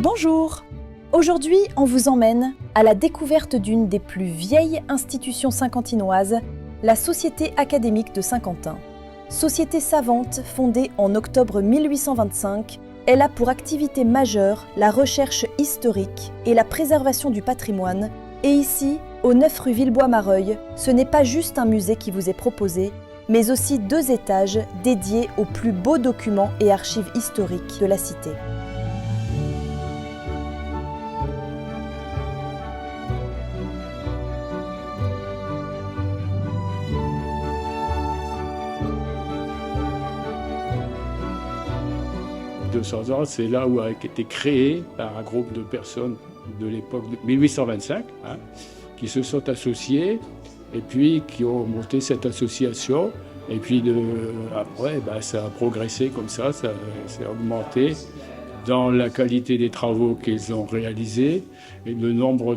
Bonjour! Aujourd'hui, on vous emmène à la découverte d'une des plus vieilles institutions saint-quentinoises, la Société académique de Saint-Quentin. Société savante fondée en octobre 1825, elle a pour activité majeure la recherche historique et la préservation du patrimoine. Et ici, au 9 rue Villebois-Mareuil, ce n'est pas juste un musée qui vous est proposé, mais aussi 2 étages dédiés aux plus beaux documents et archives historiques de la cité. « 200 ans, c'est là où a été créé par un groupe de personnes de l'époque de 1825, qui se sont associés et puis qui ont monté cette association. Et puis après, ça a progressé comme ça s'est augmenté dans la qualité des travaux qu'ils ont réalisés et le nombre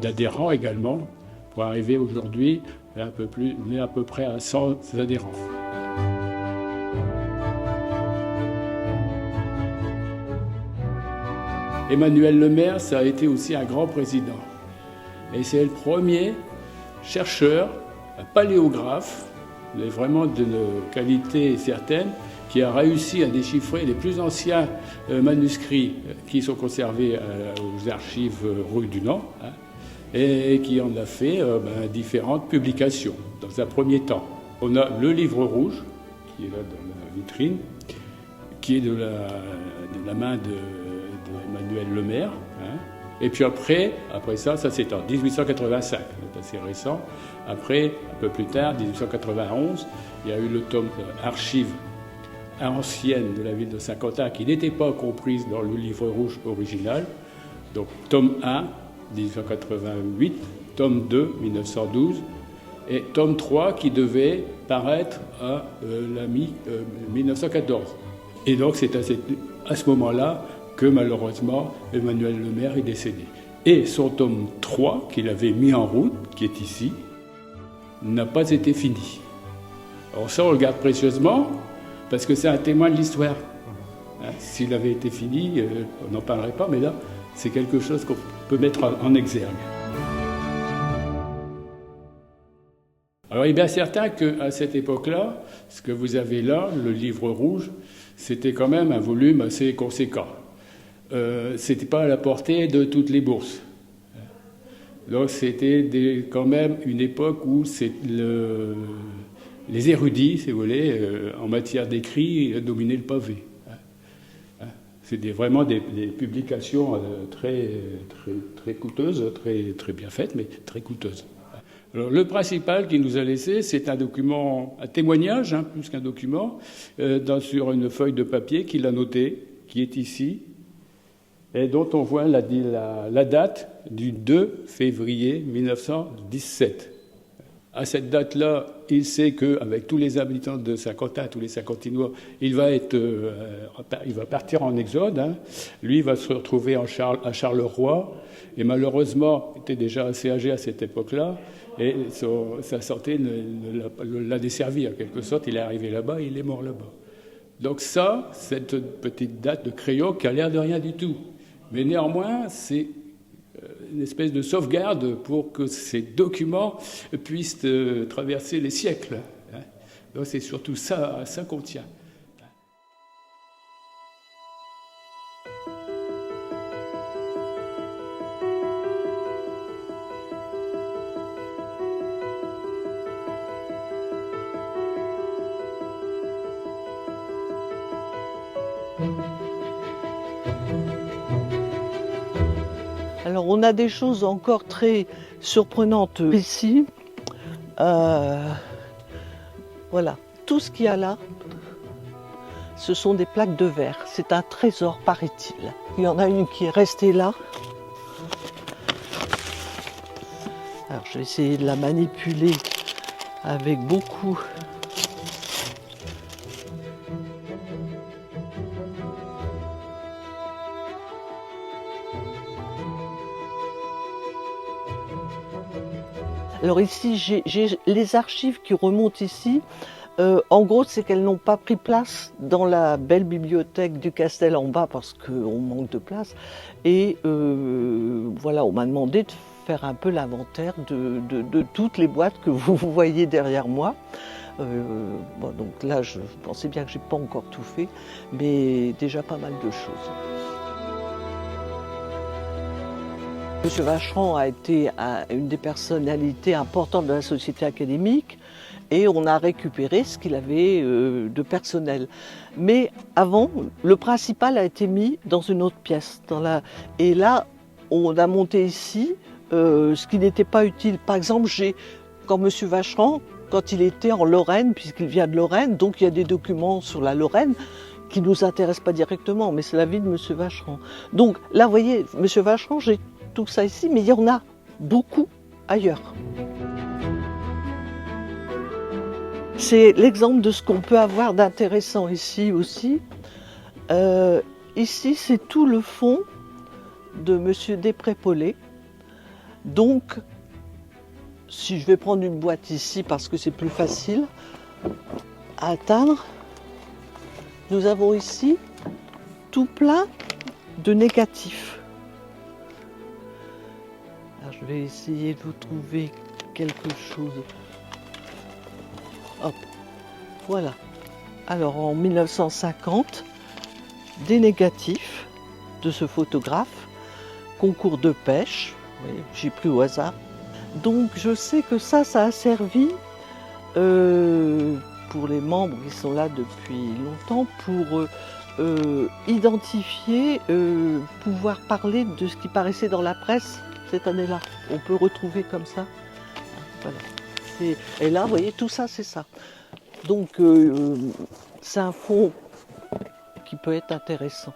d'adhérents également, pour arriver aujourd'hui à peu près à 100 adhérents. Emmanuel Lemaire, ça a été aussi un grand président. Et c'est le premier chercheur, un paléographe, vraiment d'une qualité certaine, qui a réussi à déchiffrer les plus anciens manuscrits qui sont conservés aux archives rue du Nant, et qui en a fait différentes publications dans un premier temps. On a le livre rouge, qui est là dans la vitrine, qui est de la main Emmanuel Lemaire. Et puis après ça c'est en 1885, c'est assez récent. Après, un peu plus tard, 1891, il y a eu le tome Archives anciennes de la ville de Saint-Quentin qui n'était pas comprise dans le livre rouge original. Donc tome 1, 1888, tome 2, 1912, et tome 3 qui devait paraître à la mi-1914. Et donc c'est à ce moment-là que malheureusement Emmanuel Lemaire est décédé. Et son tome 3, qu'il avait mis en route, qui est ici, n'a pas été fini. Alors ça, on le garde précieusement, parce que c'est un témoin de l'histoire. S'il avait été fini, on n'en parlerait pas, mais là, c'est quelque chose qu'on peut mettre en exergue. Alors il est bien certain qu'à cette époque-là, ce que vous avez là, le livre rouge, c'était quand même un volume assez conséquent. C'était pas à la portée de toutes les bourses. Donc c'était quand même une époque où les érudits, si vous voulez, en matière d'écrit, dominaient le pavé. C'était vraiment des publications très coûteuses, très bien faites, mais très coûteuses. Alors, le principal qu'il nous a laissé, c'est un document, un témoignage, plus qu'un document, sur une feuille de papier qu'il a noté, qui est ici, et dont on voit la date du 2 février 1917. À cette date-là, il sait qu'avec tous les habitants de Saint-Quentin, tous les Saint-Quentinois, il va partir en exode. Lui, il va se retrouver à Charleroi, et malheureusement, il était déjà assez âgé à cette époque-là, et sa santé l'a desservi en quelque sorte. Il est arrivé là-bas, il est mort là-bas. Donc ça, cette petite date de crayon qui a l'air de rien du tout. Mais néanmoins, c'est une espèce de sauvegarde pour que ces documents puissent traverser les siècles. Donc c'est surtout ça qu'on tient. Alors on a des choses encore très surprenantes ici. Voilà, tout ce qu'il y a là, ce sont des plaques de verre. C'est un trésor, paraît-il. Il y en a une qui est restée là. Alors je vais essayer de la manipuler avec beaucoup. Alors ici, j'ai les archives qui remontent ici En gros, c'est qu'elles n'ont pas pris place dans la belle bibliothèque du Castel en bas parce qu'on manque de place. Et voilà, on m'a demandé de faire un peu l'inventaire de toutes les boîtes que vous voyez derrière moi. Bon, donc là, je pensais bien que j'ai pas encore tout fait, mais déjà pas mal de choses. Monsieur Vacheron a été une des personnalités importantes de la société académique et on a récupéré ce qu'il avait de personnel. Mais avant, le principal a été mis dans une autre pièce. Et là, on a monté ici ce qui n'était pas utile. Par exemple, quand Monsieur Vacheron, quand il était en Lorraine, puisqu'il vient de Lorraine, donc il y a des documents sur la Lorraine qui ne nous intéressent pas directement, mais c'est la vie de Monsieur Vacheron. Donc là, vous voyez, Monsieur Vacheron, j'ai tout ça ici, mais il y en a beaucoup ailleurs. C'est l'exemple de ce qu'on peut avoir d'intéressant ici aussi. Ici, c'est tout le fond de Monsieur Després-Pollet. Donc, si je vais prendre une boîte ici parce que c'est plus facile à atteindre, nous avons ici tout plein de négatifs. Alors, je vais essayer de vous trouver quelque chose. Hop, voilà. Alors en 1950, des négatifs de ce photographe, concours de pêche, j'ai pris au hasard. Donc je sais que ça a servi pour les membres qui sont là depuis longtemps pour identifier, pouvoir parler de ce qui paraissait dans la presse cette année-là. On peut retrouver comme ça. Voilà. Et là, vous voyez, tout ça, c'est ça. Donc, c'est un fond qui peut être intéressant.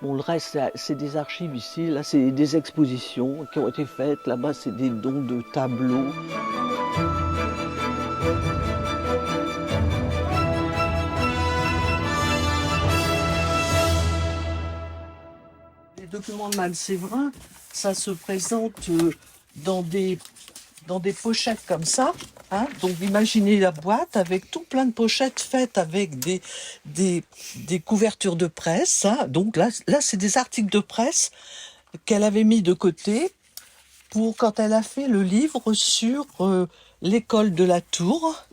Bon, le reste, c'est des archives ici. Là, c'est des expositions qui ont été faites. Là-bas, c'est des dons de tableaux. Les documents de Mme Séverin, ça se présente dans des pochettes comme ça. Hein. Donc imaginez la boîte avec tout plein de pochettes faites avec des couvertures de presse. Hein. Donc là c'est des articles de presse qu'elle avait mis de côté pour quand elle a fait le livre sur l'école de la Tour,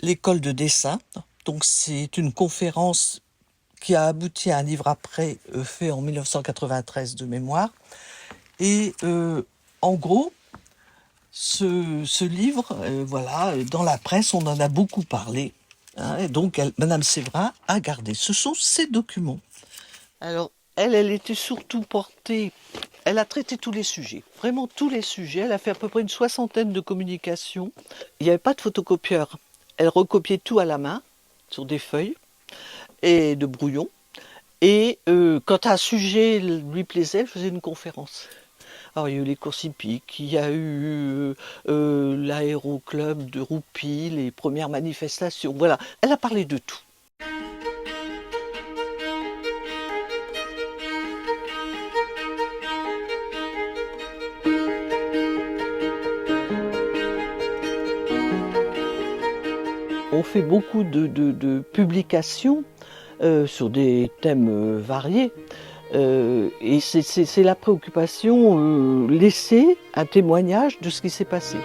l'école de dessin. Donc c'est une conférence qui a abouti à un livre après fait en 1993 de mémoire. Et en gros, ce livre, voilà, dans la presse, on en a beaucoup parlé. Hein, et donc, Madame Séverin a gardé. Ce sont ses documents. Alors, elle était surtout portée... Elle a traité tous les sujets, vraiment tous les sujets. Elle a fait à peu près une 60aine de communications. Il n'y avait pas de photocopieur. Elle recopiait tout à la main, sur des feuilles et de brouillons. Et quand un sujet lui plaisait, elle faisait une conférence. Alors, il y a eu les courses hippiques, il y a eu l'aéroclub de Roupie, les premières manifestations. Voilà, elle a parlé de tout. On fait beaucoup de publications sur des thèmes variés. Et c'est la préoccupation, laisser un témoignage de ce qui s'est passé.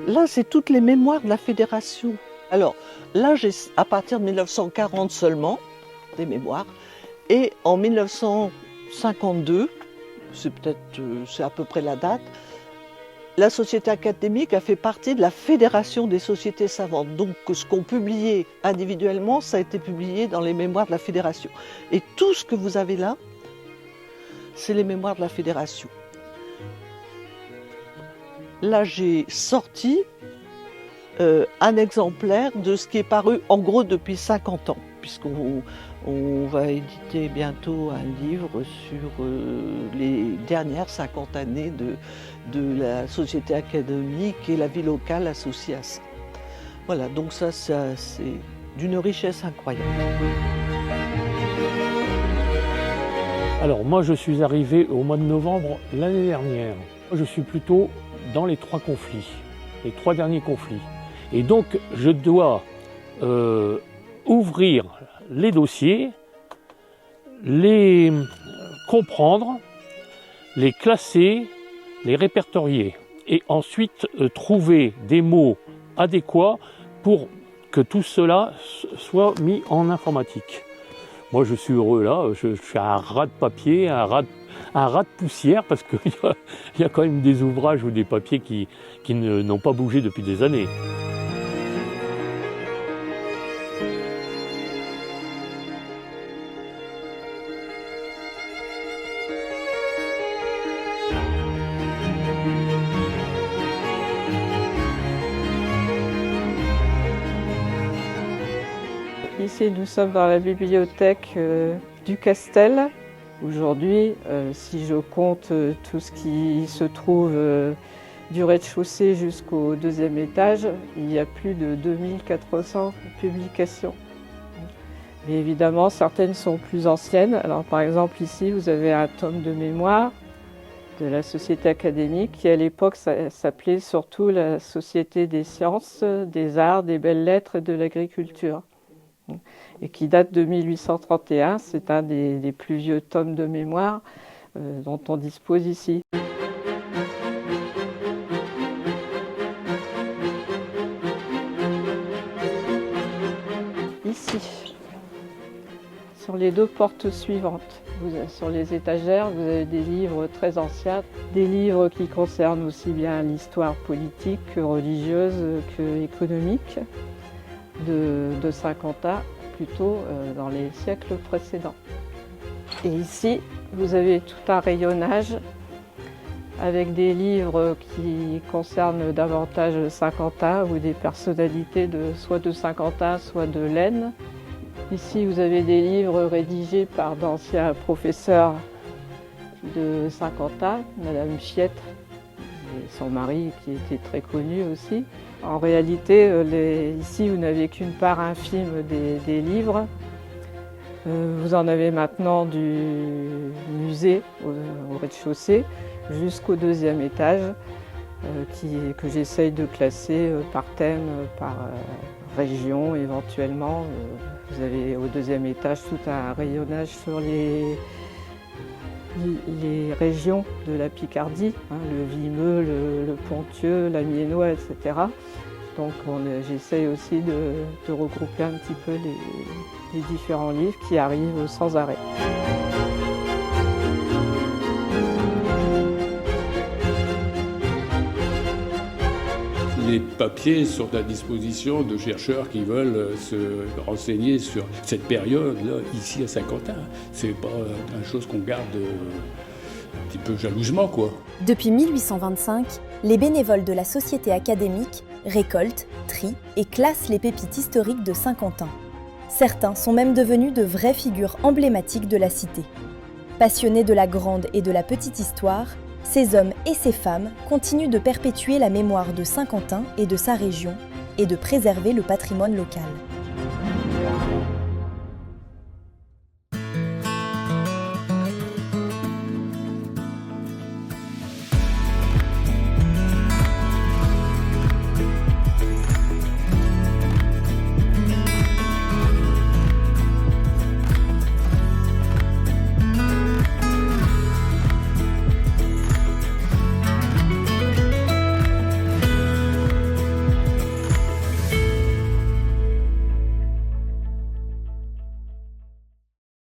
Là, c'est toutes les mémoires de la fédération. Alors, là, j'ai à partir de 1940 seulement, des mémoires, et en 1952, c'est à peu près la date, la Société académique a fait partie de la Fédération des sociétés savantes. Donc ce qu'on publiait individuellement, ça a été publié dans les mémoires de la Fédération. Et tout ce que vous avez là, c'est les mémoires de la Fédération. Là, j'ai sorti un exemplaire de ce qui est paru en gros depuis 50 ans, puisqu'on va éditer bientôt un livre sur les dernières 50 années de la Société académique et la vie locale associée à ça. Voilà, donc ça c'est d'une richesse incroyable. Alors moi je suis arrivé au mois de novembre l'année dernière. Je suis plutôt dans les 3 conflits, les 3 derniers conflits. Et donc je dois ouvrir les dossiers, les comprendre, les classer, les répertorier et ensuite trouver des mots adéquats pour que tout cela soit mis en informatique. Moi je suis heureux là, je suis un ras de papier, un ras de poussière parce qu'il y a quand même des ouvrages ou des papiers qui n'ont pas bougé depuis des années. Ici, nous sommes dans la bibliothèque du Castel. Aujourd'hui, si je compte tout ce qui se trouve du rez-de-chaussée jusqu'au 2e étage, il y a plus de 2400 publications. Mais évidemment, certaines sont plus anciennes. Alors, par exemple, ici, vous avez un tome de mémoire de la Société académique qui, à l'époque, s'appelait surtout la Société des sciences, des arts, des belles-lettres et de l'agriculture, et qui date de 1831. C'est un des plus vieux tomes de mémoire dont on dispose ici. Ici, sur les 2 portes suivantes, sur les étagères, vous avez des livres très anciens, des livres qui concernent aussi bien l'histoire politique que religieuse que économique de Saint-Quentin, plutôt dans les siècles précédents. Et ici, vous avez tout un rayonnage avec des livres qui concernent davantage Saint-Quentin ou des personnalités soit de Saint-Quentin, soit de l'Aisne. Ici, vous avez des livres rédigés par d'anciens professeurs de Saint-Quentin, Madame Chiette et son mari qui était très connu aussi. En réalité, ici, vous n'avez qu'une part infime des livres. Vous en avez maintenant du musée au rez-de-chaussée jusqu'au 2e étage que j'essaye de classer par thème, par région éventuellement. Vous avez au 2e étage tout un rayonnage sur les régions de la Picardie, le Vimeux, le Ponthieu, l'Amiénois, etc. Donc j'essaye aussi de regrouper un petit peu les différents livres qui arrivent sans arrêt. Les papiers sont à disposition de chercheurs qui veulent se renseigner sur cette période-là, ici à Saint-Quentin. C'est pas une chose qu'on garde un petit peu jalousement, quoi. Depuis 1825, les bénévoles de la Société académique récoltent, trient et classent les pépites historiques de Saint-Quentin. Certains sont même devenus de vraies figures emblématiques de la cité. Passionnés de la grande et de la petite histoire, ces hommes et ces femmes continuent de perpétuer la mémoire de Saint-Quentin et de sa région et de préserver le patrimoine local.